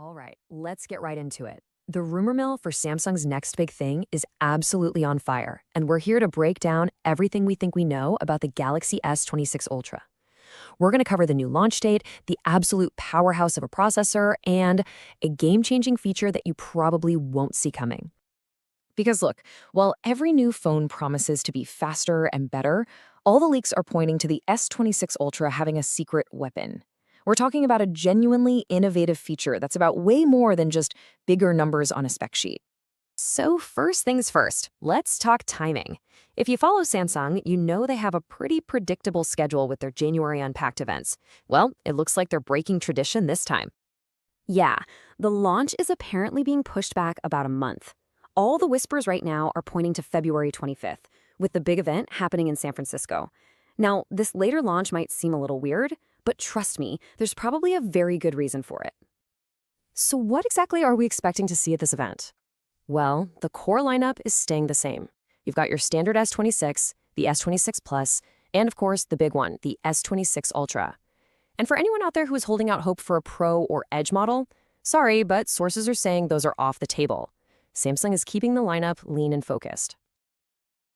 All right, let's get right into it. The rumor mill for Samsung's next big thing is absolutely on fire, and we're here to break down everything we think we know about the Galaxy S26 Ultra. We're going to cover the new launch date, the absolute powerhouse of a processor, and a game-changing feature that you probably won't see coming. Because look, while every new phone promises to be faster and better, all the leaks are pointing to the S26 Ultra having a secret weapon. We're talking about a genuinely innovative feature that's about way more than just bigger numbers on a spec sheet. So first things first, let's talk timing. If you follow Samsung, you know they have a pretty predictable schedule with their January Unpacked events. Well, it looks like they're breaking tradition this time. Yeah, the launch is apparently being pushed back about a month. All the whispers right now are pointing to February 25th, with the big event happening in San Francisco. Now, this later launch might seem a little weird, but trust me, there's probably a very good reason for it. So what exactly are we expecting to see at this event? Well, the core lineup is staying the same. You've got your standard S26, the S26 Plus, and of course, the big one, the S26 Ultra. And for anyone out there who is holding out hope for a Pro or Edge model, sorry, but sources are saying those are off the table. Samsung is keeping the lineup lean and focused.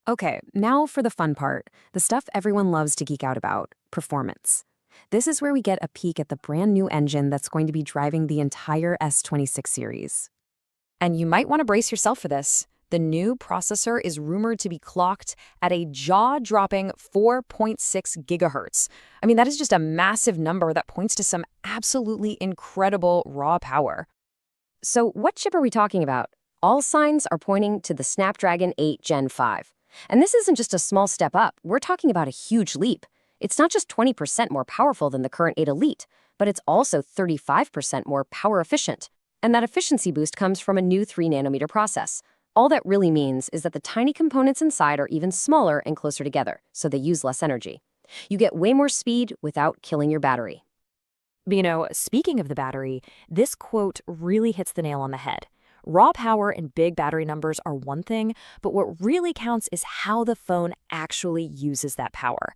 Okay, now for the fun part, the stuff everyone loves to geek out about, performance. This is where we get a peek at the brand new engine that's going to be driving the entire S26 series. And you might want to brace yourself for this. The new processor is rumored to be clocked at a jaw-dropping 4.6 gigahertz. I mean, that is just a massive number that points to some absolutely incredible raw power. So what chip are we talking about? All signs are pointing to the Snapdragon 8 Gen 5. And this isn't just a small step up, we're talking about a huge leap. It's not just 20% more powerful than the current 8 Elite, but it's also 35% more power efficient. And that efficiency boost comes from a new 3nm process. All that really means is that the tiny components inside are even smaller and closer together, so they use less energy. You get way more speed without killing your battery. But speaking of the battery, this quote really hits the nail on the head. Raw power and big battery numbers are one thing, but what really counts is how the phone actually uses that power.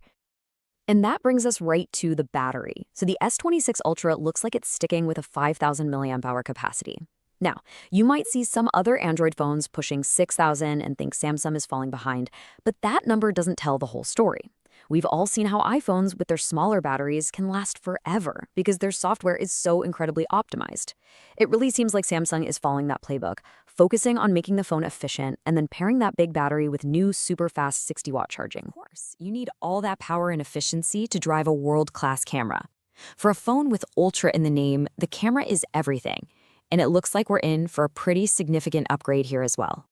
And that brings us right to the battery. So the S26 Ultra looks like it's sticking with a 5,000 milliamp hour capacity. Now, you might see some other Android phones pushing 6,000 and think Samsung is falling behind, but that number doesn't tell the whole story. We've all seen how iPhones with their smaller batteries can last forever because their software is so incredibly optimized. It really seems like Samsung is following that playbook, focusing on making the phone efficient and then pairing that big battery with new super fast 60-watt charging. Of course, you need all that power and efficiency to drive a world-class camera. For a phone with Ultra in the name, the camera is everything, and it looks like we're in for a pretty significant upgrade here as well.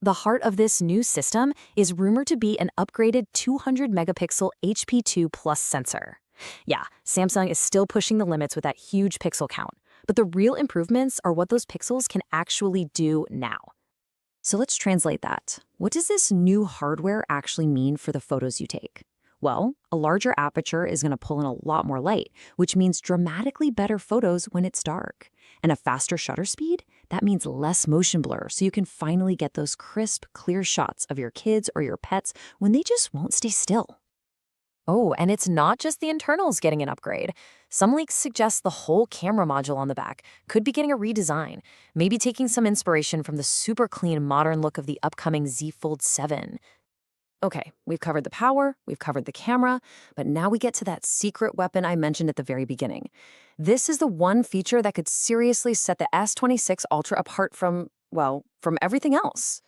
The heart of this new system is rumored to be an upgraded 200-megapixel HP2 Plus sensor. Yeah, Samsung is still pushing the limits with that huge pixel count, but the real improvements are what those pixels can actually do now. So let's translate that. What does this new hardware actually mean for the photos you take? Well, a larger aperture is going to pull in a lot more light, which means dramatically better photos when it's dark. And a faster shutter speed? That means less motion blur, so you can finally get those crisp, clear shots of your kids or your pets when they just won't stay still. Oh, and it's not just the internals getting an upgrade. Some leaks suggest the whole camera module on the back could be getting a redesign, maybe taking some inspiration from the super clean modern look of the upcoming Z Fold 7. Okay, we've covered the power, we've covered the camera, but now we get to that secret weapon I mentioned at the very beginning. This is the one feature that could seriously set the S26 Ultra apart from everything else.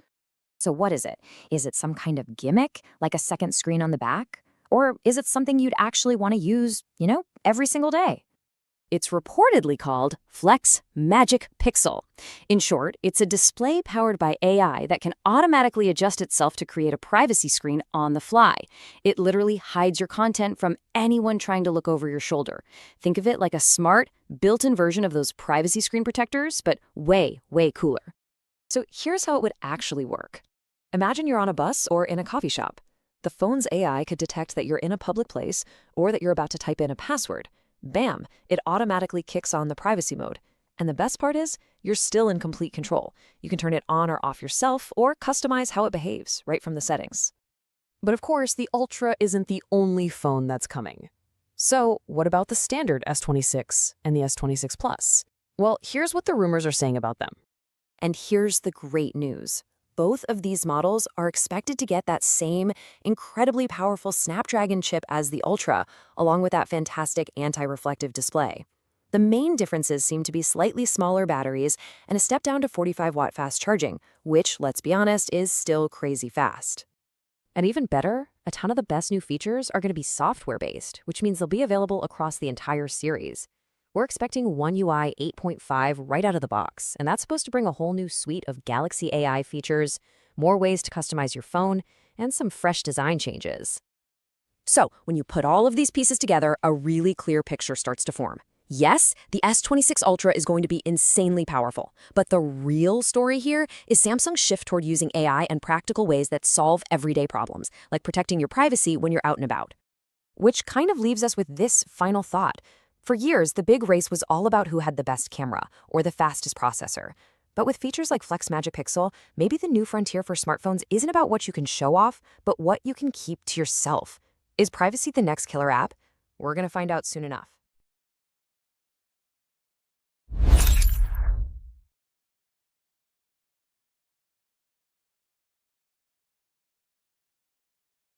So what is it? Is it some kind of gimmick, like a second screen on the back? Or is it something you'd actually want to use, every single day? It's reportedly called Flex Magic Pixel. In short, it's a display powered by AI that can automatically adjust itself to create a privacy screen on the fly. It literally hides your content from anyone trying to look over your shoulder. Think of it like a smart, built-in version of those privacy screen protectors, but way, way cooler. So here's how it would actually work. Imagine you're on a bus or in a coffee shop. The phone's AI could detect that you're in a public place or that you're about to type in a password. Bam! It automatically kicks on the privacy mode. And the best part is, you're still in complete control. You can turn it on or off yourself or customize how it behaves right from the settings. But of course, the Ultra isn't the only phone that's coming. So what about the standard S26 and the S26 Plus? Well, here's what the rumors are saying about them. And here's the great news. Both of these models are expected to get that same incredibly powerful Snapdragon chip as the Ultra, along with that fantastic anti-reflective display. The main differences seem to be slightly smaller batteries and a step down to 45-watt fast charging, which, let's be honest, is still crazy fast. And even better, a ton of the best new features are going to be software-based, which means they'll be available across the entire series. We're expecting One UI 8.5 right out of the box, and that's supposed to bring a whole new suite of Galaxy AI features, more ways to customize your phone, and some fresh design changes. So, when you put all of these pieces together, a really clear picture starts to form. Yes, the S26 Ultra is going to be insanely powerful, but the real story here is Samsung's shift toward using AI in practical ways that solve everyday problems, like protecting your privacy when you're out and about. Which kind of leaves us with this final thought. For years, the big race was all about who had the best camera or the fastest processor. But with features like Flex Magic Pixel, maybe the new frontier for smartphones isn't about what you can show off, but what you can keep to yourself. Is privacy the next killer app? We're going to find out soon enough.